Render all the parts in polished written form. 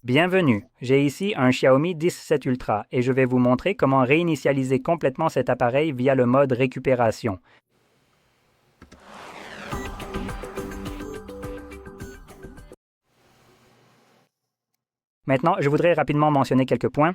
Bienvenue, j'ai ici un Xiaomi 17 Ultra et je vais vous montrer comment réinitialiser complètement cet appareil via le mode récupération. Maintenant, je voudrais rapidement mentionner quelques points.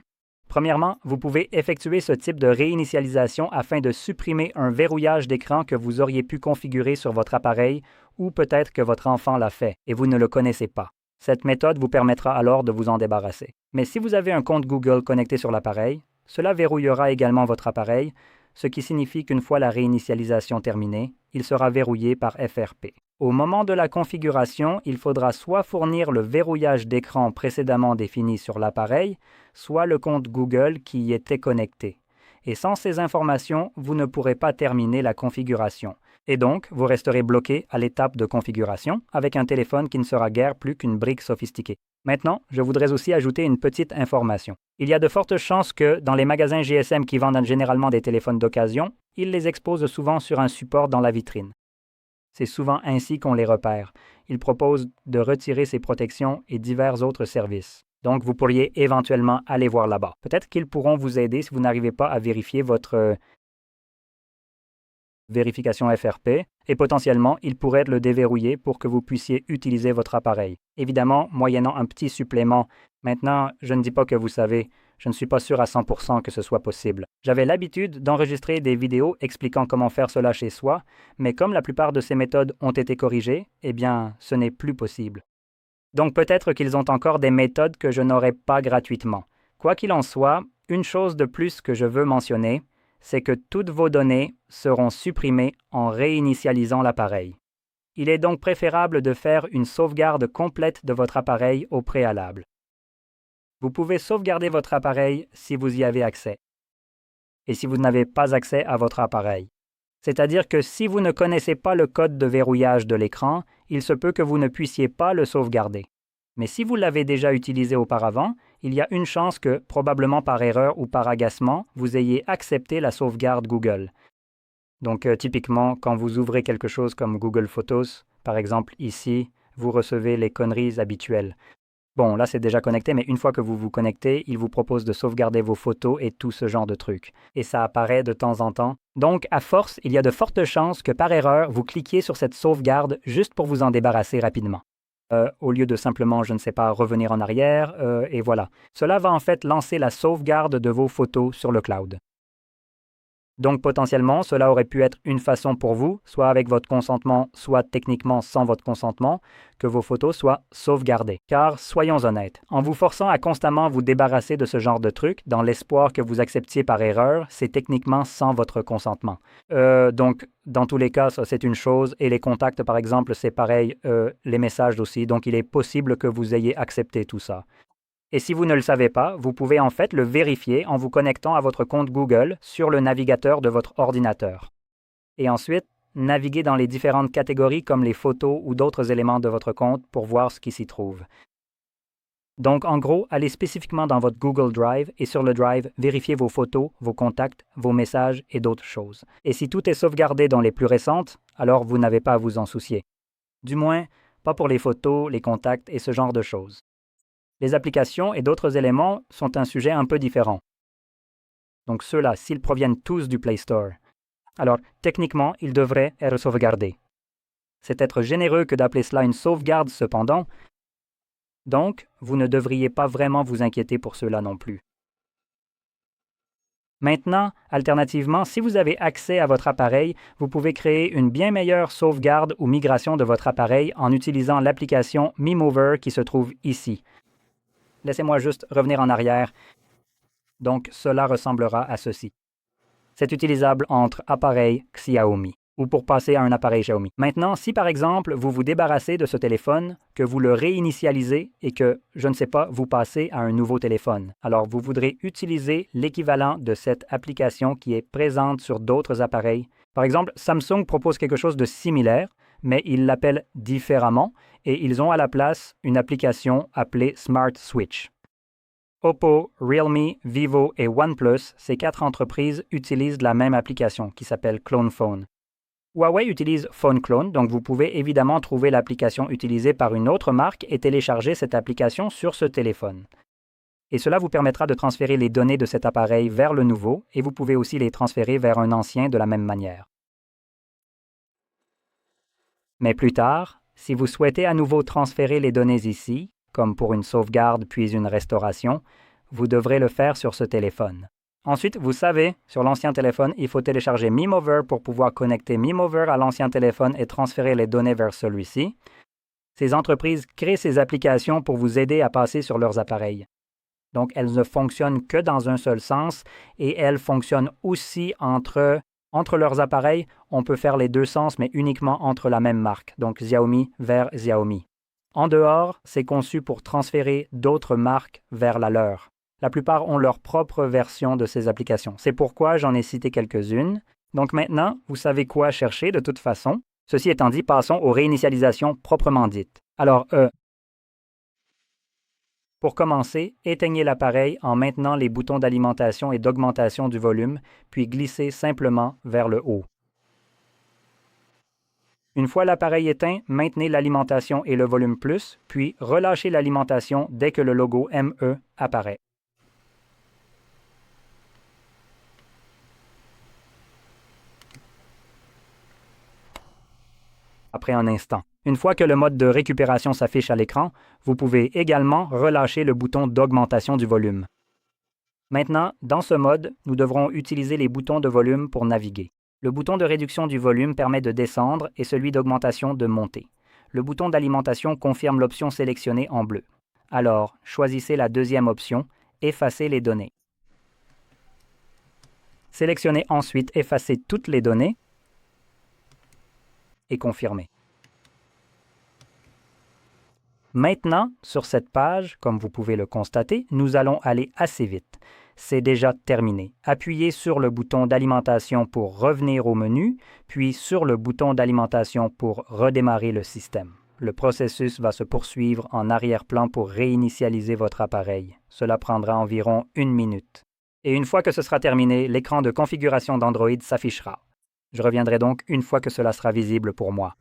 Premièrement, vous pouvez effectuer ce type de réinitialisation afin de supprimer un verrouillage d'écran que vous auriez pu configurer sur votre appareil ou peut-être que votre enfant l'a fait et vous ne le connaissez pas. Cette méthode vous permettra alors de vous en débarrasser. Mais si vous avez un compte Google connecté sur l'appareil, cela verrouillera également votre appareil, ce qui signifie qu'une fois la réinitialisation terminée, il sera verrouillé par FRP. Au moment de la configuration, il faudra soit fournir le verrouillage d'écran précédemment défini sur l'appareil, soit le compte Google qui y était connecté. Et sans ces informations, vous ne pourrez pas terminer la configuration. Et donc, vous resterez bloqué à l'étape de configuration avec un téléphone qui ne sera guère plus qu'une brique sophistiquée. Maintenant, je voudrais aussi ajouter une petite information. Il y a de fortes chances que, dans les magasins GSM qui vendent généralement des téléphones d'occasion, ils les exposent souvent sur un support dans la vitrine. C'est souvent ainsi qu'on les repère. Ils proposent de retirer ces protections et divers autres services. Donc, vous pourriez éventuellement aller voir là-bas. Peut-être qu'ils pourront vous aider si vous n'arrivez pas à vérifier votre vérification FRP et potentiellement, ils pourraient le déverrouiller pour que vous puissiez utiliser votre appareil. Évidemment, moyennant un petit supplément. Maintenant, je ne dis pas que vous savez, je ne suis pas sûr à 100% que ce soit possible. J'avais l'habitude d'enregistrer des vidéos expliquant comment faire cela chez soi, mais comme la plupart de ces méthodes ont été corrigées, eh bien, ce n'est plus possible. Donc peut-être qu'ils ont encore des méthodes que je n'aurai pas gratuitement. Quoi qu'il en soit, une chose de plus que je veux mentionner, c'est que toutes vos données seront supprimées en réinitialisant l'appareil. Il est donc préférable de faire une sauvegarde complète de votre appareil au préalable. Vous pouvez sauvegarder votre appareil si vous y avez accès, et si vous n'avez pas accès à votre appareil. C'est-à-dire que si vous ne connaissez pas le code de verrouillage de l'écran, il se peut que vous ne puissiez pas le sauvegarder. Mais si vous l'avez déjà utilisé auparavant, il y a une chance que, probablement par erreur ou par agacement, vous ayez accepté la sauvegarde Google. Donc, typiquement, quand vous ouvrez quelque chose comme Google Photos, par exemple ici, vous recevez les conneries habituelles. Bon, là c'est déjà connecté, mais une fois que vous vous connectez, il vous propose de sauvegarder vos photos et tout ce genre de trucs. Et ça apparaît de temps en temps. Donc, à force, il y a de fortes chances que par erreur, vous cliquiez sur cette sauvegarde juste pour vous en débarrasser rapidement. Au lieu de simplement, je ne sais pas, revenir en arrière, et voilà. Cela va en fait lancer la sauvegarde de vos photos sur le cloud. Donc potentiellement, cela aurait pu être une façon pour vous, soit avec votre consentement, soit techniquement sans votre consentement, que vos photos soient sauvegardées. Car, soyons honnêtes, en vous forçant à constamment vous débarrasser de ce genre de truc, dans l'espoir que vous acceptiez par erreur, c'est techniquement sans votre consentement. Donc, dans tous les cas, ça c'est une chose, et les contacts, par exemple, c'est pareil, les messages aussi, donc il est possible que vous ayez accepté tout ça. Et si vous ne le savez pas, vous pouvez en fait le vérifier en vous connectant à votre compte Google sur le navigateur de votre ordinateur. Et ensuite, naviguer dans les différentes catégories comme les photos ou d'autres éléments de votre compte pour voir ce qui s'y trouve. Donc, en gros, allez spécifiquement dans votre Google Drive et sur le Drive, vérifiez vos photos, vos contacts, vos messages et d'autres choses. Et si tout est sauvegardé dans les plus récentes, alors vous n'avez pas à vous en soucier. Du moins, pas pour les photos, les contacts et ce genre de choses. Les applications et d'autres éléments sont un sujet un peu différent. Donc ceux-là, s'ils proviennent tous du Play Store, alors techniquement, ils devraient être sauvegardés. C'est être généreux que d'appeler cela une sauvegarde cependant, donc vous ne devriez pas vraiment vous inquiéter pour cela non plus. Maintenant, alternativement, si vous avez accès à votre appareil, vous pouvez créer une bien meilleure sauvegarde ou migration de votre appareil en utilisant l'application MeMover qui se trouve ici. Laissez-moi juste revenir en arrière. Donc, cela ressemblera à ceci. C'est utilisable entre appareils Xiaomi ou pour passer à un appareil Xiaomi. Maintenant, si par exemple, vous vous débarrassez de ce téléphone, que vous le réinitialisez et que, je ne sais pas, vous passez à un nouveau téléphone, alors vous voudrez utiliser l'équivalent de cette application qui est présente sur d'autres appareils. Par exemple, Samsung propose quelque chose de similaire, mais ils l'appellent différemment et ils ont à la place une application appelée Smart Switch. Oppo, Realme, Vivo et OnePlus, ces 4 entreprises utilisent la même application qui s'appelle ClonePhone. Huawei utilise Phone Clone, donc vous pouvez évidemment trouver l'application utilisée par une autre marque et télécharger cette application sur ce téléphone. Et cela vous permettra de transférer les données de cet appareil vers le nouveau et vous pouvez aussi les transférer vers un ancien de la même manière. Mais plus tard, si vous souhaitez à nouveau transférer les données ici, comme pour une sauvegarde puis une restauration, vous devrez le faire sur ce téléphone. Ensuite, vous savez, sur l'ancien téléphone, il faut télécharger Memover pour pouvoir connecter Memover à l'ancien téléphone et transférer les données vers celui-ci. Ces entreprises créent ces applications pour vous aider à passer sur leurs appareils. Donc, elles ne fonctionnent que dans un seul sens et elles fonctionnent aussi entre leurs appareils. On peut faire les deux sens, mais uniquement entre la même marque, donc Xiaomi vers Xiaomi. En dehors, c'est conçu pour transférer d'autres marques vers la leur. La plupart ont leur propre version de ces applications. C'est pourquoi j'en ai cité quelques-unes. Donc maintenant, vous savez quoi chercher de toute façon. Ceci étant dit, passons aux réinitialisations proprement dites. Alors, pour commencer, éteignez l'appareil en maintenant les boutons d'alimentation et d'augmentation du volume, puis glissez simplement vers le haut. Une fois l'appareil éteint, maintenez l'alimentation et le volume plus, puis relâchez l'alimentation dès que le logo ME apparaît. Après un instant. Une fois que le mode de récupération s'affiche à l'écran, vous pouvez également relâcher le bouton d'augmentation du volume. Maintenant, dans ce mode, nous devrons utiliser les boutons de volume pour naviguer. Le bouton de réduction du volume permet de descendre et celui d'augmentation de monter. Le bouton d'alimentation confirme l'option sélectionnée en bleu. Alors, choisissez la deuxième option, Effacer les données. Sélectionnez ensuite Effacer toutes les données et confirmer. Maintenant, sur cette page, comme vous pouvez le constater, nous allons aller assez vite. C'est déjà terminé. Appuyez sur le bouton d'alimentation pour revenir au menu, puis sur le bouton d'alimentation pour redémarrer le système. Le processus va se poursuivre en arrière-plan pour réinitialiser votre appareil. Cela prendra environ 1 minute. Et une fois que ce sera terminé, l'écran de configuration d'Android s'affichera. Je reviendrai donc une fois que cela sera visible pour moi.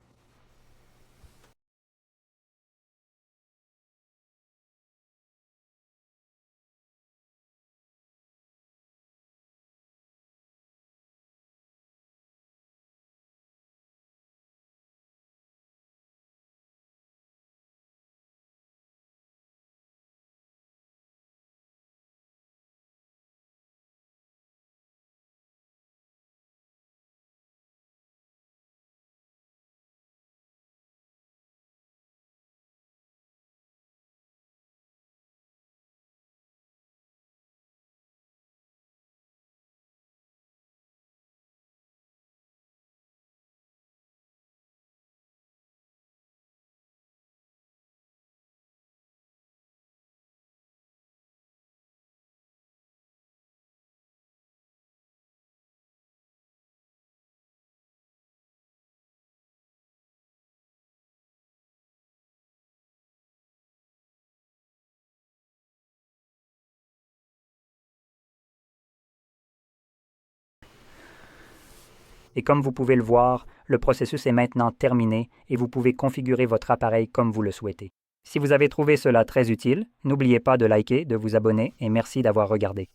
Et comme vous pouvez le voir, le processus est maintenant terminé et vous pouvez configurer votre appareil comme vous le souhaitez. Si vous avez trouvé cela très utile, n'oubliez pas de liker, de vous abonner et merci d'avoir regardé.